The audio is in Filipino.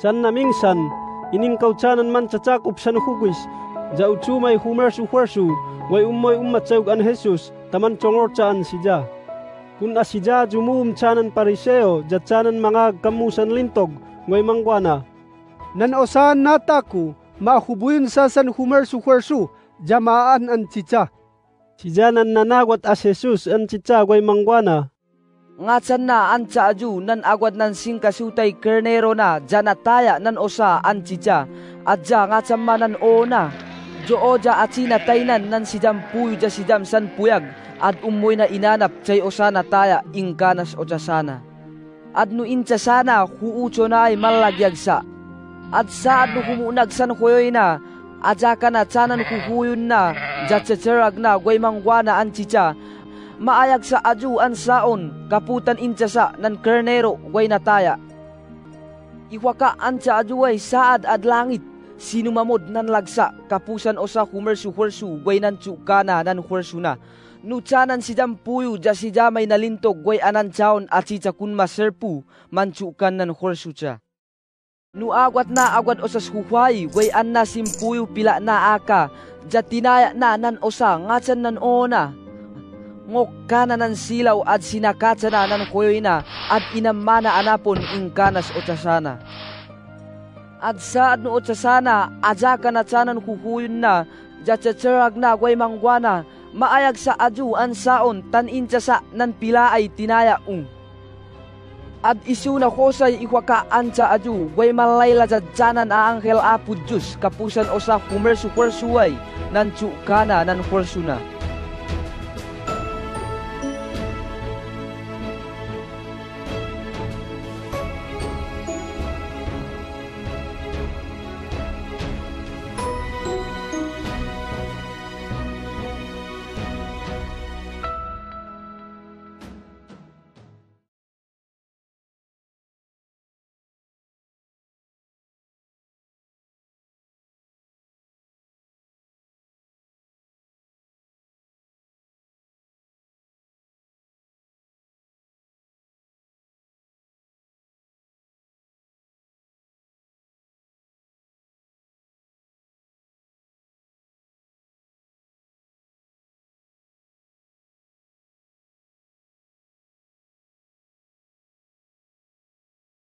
San namingsan, iningkaw tiyanan man tsatsakup san hugwis, ja utsumay humersu huersu, way ummoy ummatsayog an Jesus, taman chongor tsaan sija. Kun asija jumum tiyanan pariseo, ja tiyanan mga kamusan lintog, way mangwana. Nanosahan nataku, mahubuyon sa san humersu huersu, jamaan an chicha. Sijanan nanagwat as Jesus an chicha way mangwana. Ngatsan na an aju nan agwad nan singkasutay kernero na janataya nan osa an chicha at ja ngatsan manan o na jo oja at sinataynan nan sijam puyo ja sijam san puyag at umoy na inanap chay osa nataya ingkanas oja sana at no incha sana huucho na ay malagyag sa at saad no humunag san huyoy na aja ka na tsanan huhuyon na jatsetserag na gway mangwana an chicha maayag sa aju an saon kaputan incha sa nan kernero way nataya. Iwaka ancha aju ay saad ad langit sino mamod nan lagsa kapusan o sa humersu huersu way nan tsukana nan huersu na. Nutsanan si jam puyo ja si jamay nalintog way anan chaon at si kun maserpu mantsukan nan huersu cha. Nuagwat na agwad o sa huway way an na simpuyo pila na aka ja tinaya na nan osa ngatsan nan ona. Ngok kana nan silaw at sinakatsana nan kuyoy na at inamana anapon ingkanas o tsasana. At saad no o tsasana, aja ka na tsanan kuhuyon na, jatsatsarag na gway mangwana, maayag sa aju an saon tan intsasa nan pila ay tinaya At isu na kosay iwaka ansa aju, gway malayla jadjanan a anghel apud Diyos, kapusan o sa humersu huersuay, nan tsukana nan huersu na.